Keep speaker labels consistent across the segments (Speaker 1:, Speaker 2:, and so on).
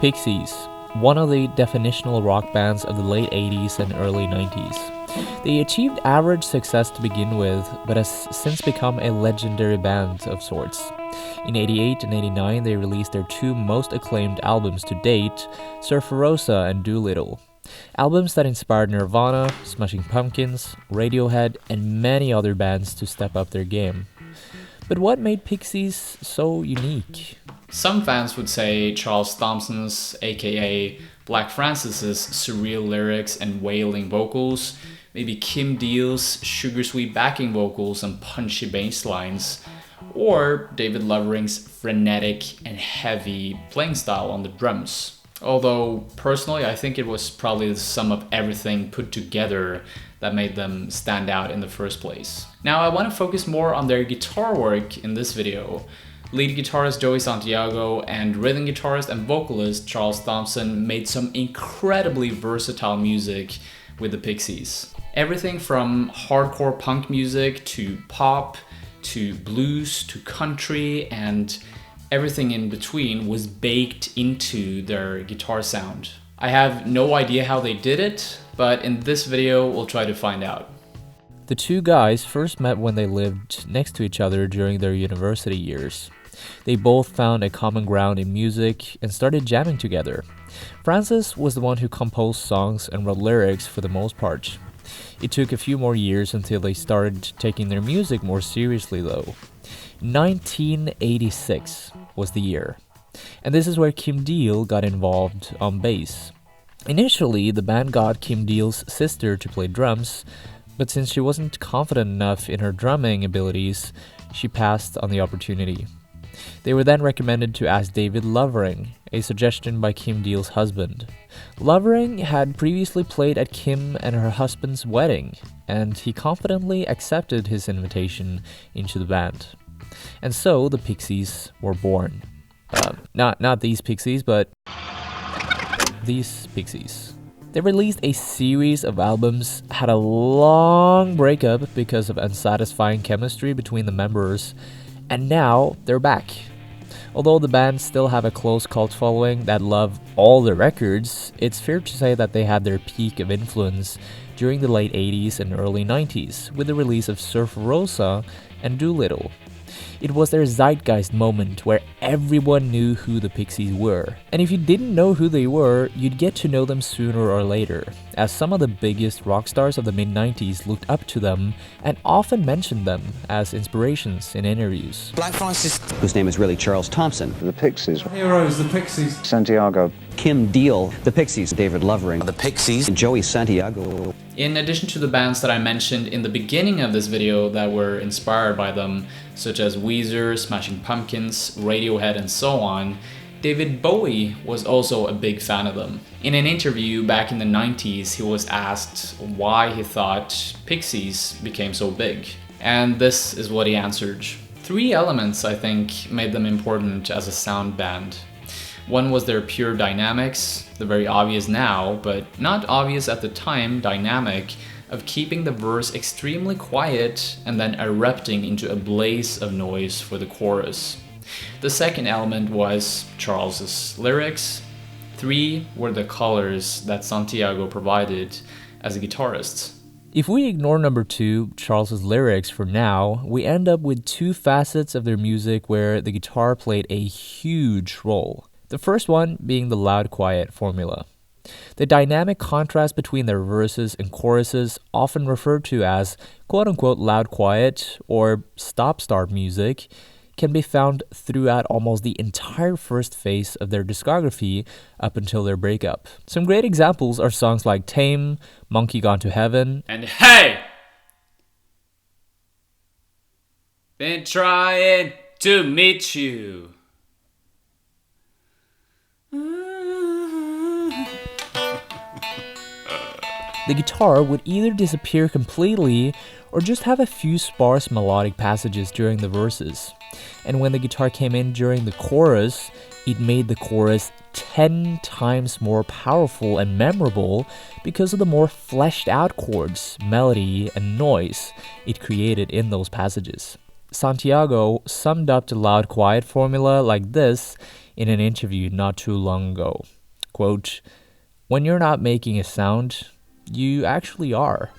Speaker 1: Pixies, one of the definitional rock bands of the late 80s and early 90s. They achieved average success to begin with, but has since become a legendary band of sorts. In 88 and 89, they released their two most acclaimed albums to date, Surferosa and Doolittle. Albums that inspired Nirvana, Smashing Pumpkins, Radiohead, and many other bands to step up their game. But what made Pixies so unique?
Speaker 2: Some fans would say Charles Thompson's, aka Black Francis's, surreal lyrics and wailing vocals, maybe Kim Deal's sugar-sweet backing vocals and punchy bass lines, or David Lovering's frenetic and heavy playing style on the drums. Although, personally, I think it was probably the sum of everything put together that made them stand out in the first place. Now, I want to focus more on their guitar work in this video. Lead guitarist Joey Santiago and rhythm guitarist and vocalist Charles Thompson made some incredibly versatile music with the Pixies. Everything from hardcore punk music to pop, to blues, to country, and everything in between was baked into their guitar sound. I have no idea how they did it, but in this video we'll try to find out.
Speaker 1: The two guys first met when they lived next to each other during their university years. They both found a common ground in music and started jamming together. Francis was the one who composed songs and wrote lyrics for the most part. It took a few more years until they started taking their music more seriously though. 1986 was the year, and this is where Kim Deal got involved on bass. Initially, the band got Kim Deal's sister to play drums, but since she wasn't confident enough in her drumming abilities, she passed on the opportunity. They were then recommended to ask David Lovering, a suggestion by Kim Deal's husband. Lovering had previously played at Kim and her husband's wedding, and he confidently accepted his invitation into the band. And so the Pixies were born. Not these Pixies, but these Pixies. They released a series of albums, had a long breakup because of unsatisfying chemistry between the members, and now they're back. Although the band still have a close cult following that love all their records, it's fair to say that they had their peak of influence during the late 80s and early 90s with the release of Surferosa and Doolittle. It was their zeitgeist moment where everyone knew who the Pixies were. And if you didn't know who they were, you'd get to know them sooner or later, as some of the biggest rock stars of the mid-90s looked up to them and often mentioned them as inspirations in interviews.
Speaker 3: Black Francis, whose name is really Charles Thompson.
Speaker 4: The Pixies.
Speaker 5: Heroes, the Pixies.
Speaker 4: Santiago.
Speaker 3: Kim Deal, the Pixies. David Lovering,
Speaker 6: the Pixies.
Speaker 3: Joey Santiago.
Speaker 2: In addition to the bands that I mentioned in the beginning of this video that were inspired by them, such as Weezer, Smashing Pumpkins, Radiohead, and so on, David Bowie was also a big fan of them. In an interview back in the 90s, he was asked why he thought Pixies became so big. And this is what he answered. 3 elements, I think, made them important as a sound band. One was their pure dynamics, the very obvious now, but not obvious at the time, dynamic of keeping the verse extremely quiet and then erupting into a blaze of noise for the chorus. The second element was Charles's lyrics. 3 were the colors that Santiago provided as a guitarist.
Speaker 1: If we ignore number 2, Charles's lyrics for now, we end up with 2 facets of their music where the guitar played a huge role. The first one being the loud-quiet formula. The dynamic contrast between their verses and choruses, often referred to as quote-unquote loud-quiet or stop-start music, can be found throughout almost the entire first phase of their discography up until their breakup. Some great examples are songs like Tame, Monkey Gone to Heaven,
Speaker 2: and Hey! Been trying to meet you.
Speaker 1: The guitar would either disappear completely or just have a few sparse melodic passages during the verses. And when the guitar came in during the chorus, It made the chorus 10 times more powerful and memorable because of the more fleshed out chords, melody, and noise it created in those passages. Santiago summed up the loud quiet formula like this in an interview not too long ago. Quote, "When you're not making a sound, you actually are."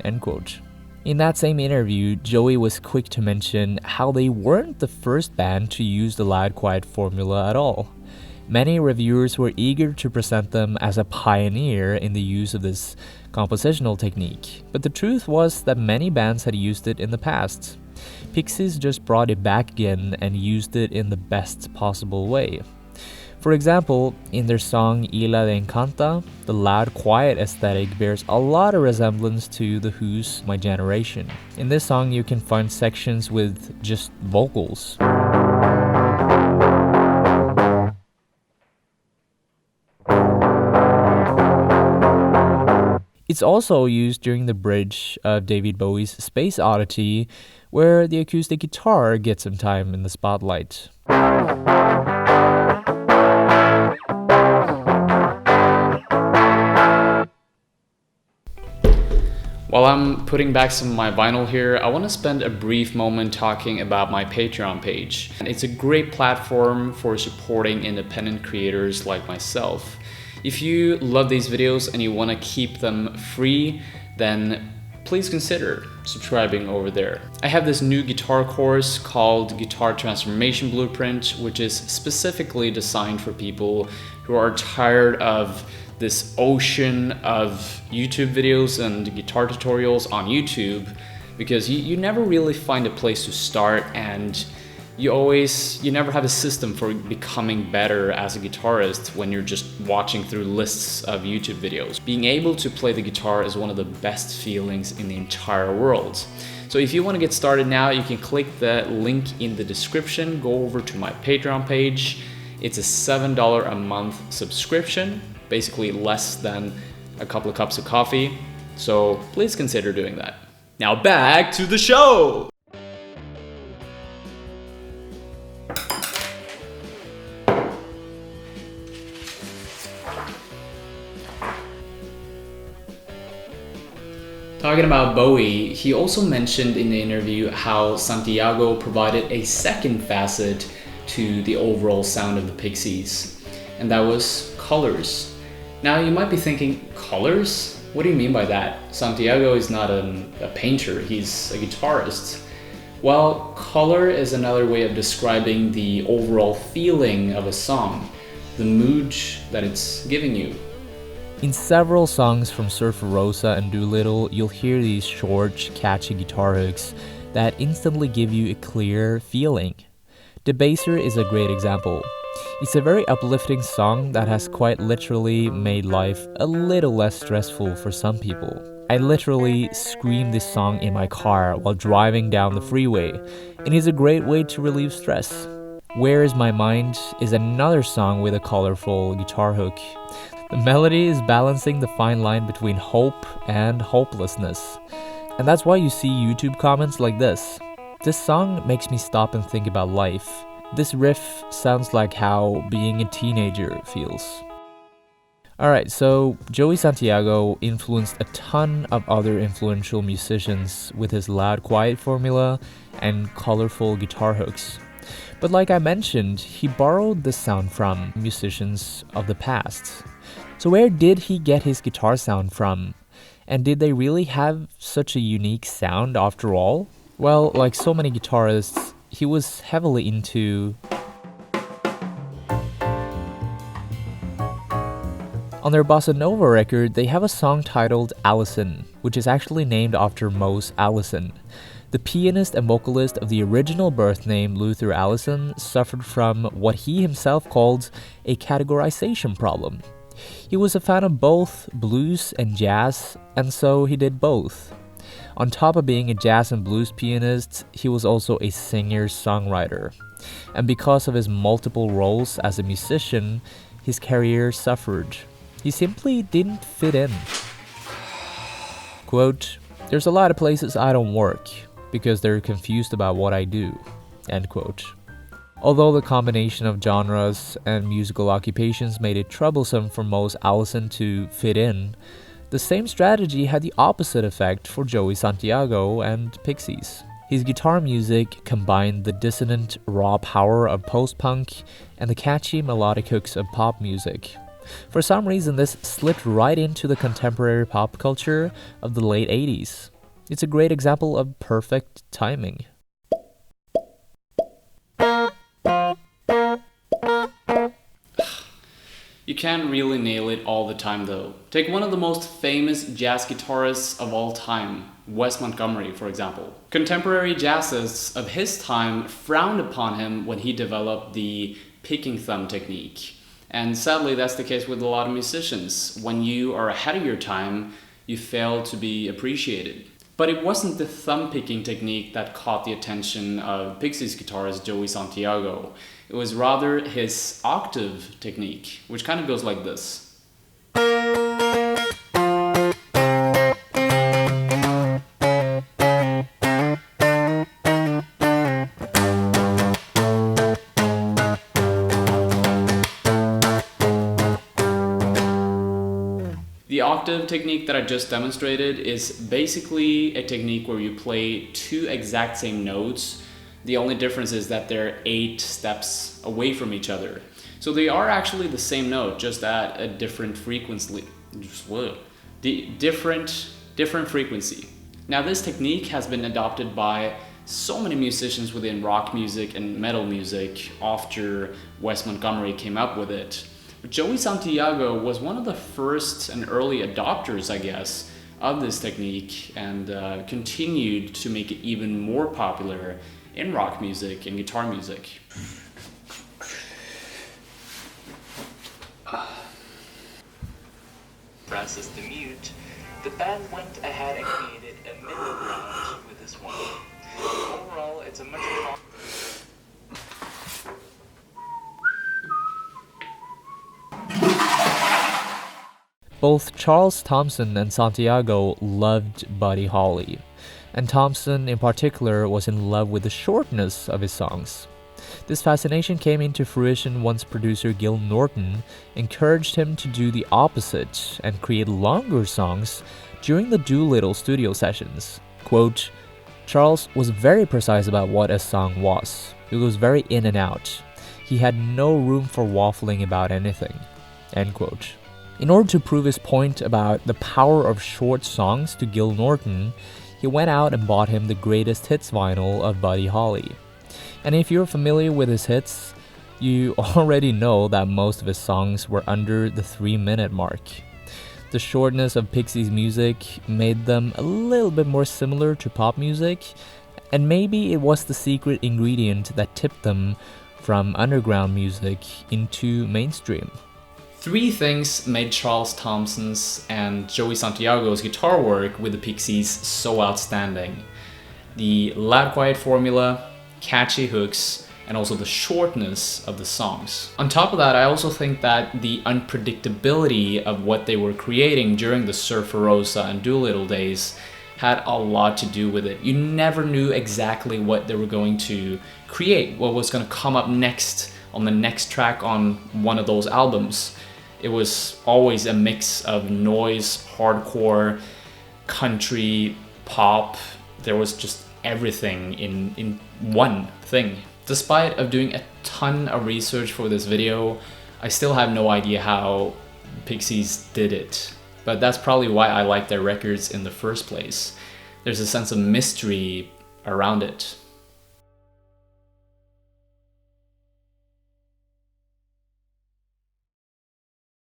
Speaker 1: End quote. In that same interview, Joey was quick to mention how they weren't the first band to use the loud quiet formula at all. Many reviewers were eager to present them as a pioneer in the use of this compositional technique, but the truth was that many bands had used it in the past. Pixies just brought it back again and used it in the best possible way. For example, in their song Isla de Encanta, the loud quiet aesthetic bears a lot of resemblance to The Who's My Generation. In this song you can find sections with just vocals. It's also used during the bridge of David Bowie's Space Oddity, where the acoustic guitar gets some time in the spotlight.
Speaker 2: While I'm putting back some of my vinyl here, I want to spend a brief moment talking about my Patreon page. It's a great platform for supporting independent creators like myself. If you love these videos and you want to keep them free, then please consider subscribing over there. I have this new guitar course called Guitar Transformation Blueprint, which is specifically designed for people who are tired of this ocean of YouTube videos and guitar tutorials on YouTube, because you never really find a place to start, and you never have a system for becoming better as a guitarist when you're just watching through lists of YouTube videos. Being able to play the guitar is one of the best feelings in the entire world. So if you want to get started now, you can click the link in the description, go over to my Patreon page. It's a $7 a month subscription, basically less than a couple of cups of coffee. So please consider doing that. Now back to the show! Talking about Bowie, he also mentioned in the interview how Santiago provided a second facet to the overall sound of the Pixies, and that was colors. Now you might be thinking, colors? What do you mean by that? Santiago is not a painter, he's a guitarist. Well, color is another way of describing the overall feeling of a song, the mood that it's giving you.
Speaker 1: In several songs from Surfer Rosa and Doolittle, you'll hear these short, catchy guitar hooks that instantly give you a clear feeling. Debaser is a great example. It's a very uplifting song that has quite literally made life a little less stressful for some people. I literally scream this song in my car while driving down the freeway, and it's a great way to relieve stress. Where Is My Mind is another song with a colorful guitar hook. The melody is balancing the fine line between hope and hopelessness. And that's why you see YouTube comments like this. This song makes me stop and think about life. This riff sounds like how being a teenager feels. Alright, so Joey Santiago influenced a ton of other influential musicians with his loud quiet formula and colorful guitar hooks. But like I mentioned, he borrowed this sound from musicians of the past. So where did he get his guitar sound from? And did they really have such a unique sound after all? Well, like so many guitarists, he was heavily into... On their Bossa Nova record, they have a song titled Allison, which is actually named after Mose Allison. The pianist and vocalist of the original birth name, Luther Allison, suffered from what he himself called a categorization problem. He was a fan of both blues and jazz, and so he did both. On top of being a jazz and blues pianist, he was also a singer-songwriter. And because of his multiple roles as a musician, his career suffered. He simply didn't fit in. Quote, "There's a lot of places I don't work because they're confused about what I do." End quote. Although the combination of genres and musical occupations made it troublesome for most Allison to fit in, the same strategy had the opposite effect for Joey Santiago and Pixies. His guitar music combined the dissonant, raw power of post-punk and the catchy melodic hooks of pop music. For some reason, this slipped right into the contemporary pop culture of the late 80s. It's a great example of perfect timing.
Speaker 2: You can't really nail it all the time though. Take one of the most famous jazz guitarists of all time, Wes Montgomery, for example. Contemporary jazzists of his time frowned upon him when he developed the picking thumb technique. And sadly, that's the case with a lot of musicians. When you are ahead of your time, you fail to be appreciated. But it wasn't the thumb picking technique that caught the attention of Pixies guitarist Joey Santiago. It was rather his octave technique, which kind of goes like this. The octave technique that I just demonstrated is basically a technique where you play two exact same notes. The only difference is that they're 8 steps away from each other. So they are actually the same note, just at a different frequency. Different frequency. Now this technique has been adopted by so many musicians within rock music and metal music after Wes Montgomery came up with it. But Joey Santiago was one of the first and early adopters, I guess, of this technique and continued to make it even more popular in rock music and guitar music.
Speaker 4: Presses the mute, the band went ahead and created a middle ground with this one. Overall, it's a much
Speaker 1: Both Charles Thompson and Santiago loved Buddy Holly, and Thompson in particular was in love with the shortness of his songs. This fascination came into fruition once producer Gil Norton encouraged him to do the opposite and create longer songs during the Doolittle studio sessions. Quote, Charles was very precise about what a song was. It was very in and out. He had no room for waffling about anything. End quote. In order to prove his point about the power of short songs to Gil Norton, he went out and bought him the greatest hits vinyl of Buddy Holly. And if you're familiar with his hits, you already know that most of his songs were under the 3-minute mark. The shortness of Pixies' music made them a little bit more similar to pop music, and maybe it was the secret ingredient that tipped them from underground music into mainstream.
Speaker 2: 3 things made Charles Thompson's and Joey Santiago's guitar work with the Pixies so outstanding. The loud quiet formula, catchy hooks, and also the shortness of the songs. On top of that, I also think that the unpredictability of what they were creating during the Surferosa and Doolittle days had a lot to do with it. You never knew exactly what they were going to create, what was going to come up next on the next track on one of those albums. It was always a mix of noise, hardcore, country, pop. There was just everything in one thing. Despite of doing a ton of research for this video, I still have no idea how Pixies did it. But that's probably why I like their records in the first place. There's a sense of mystery around it.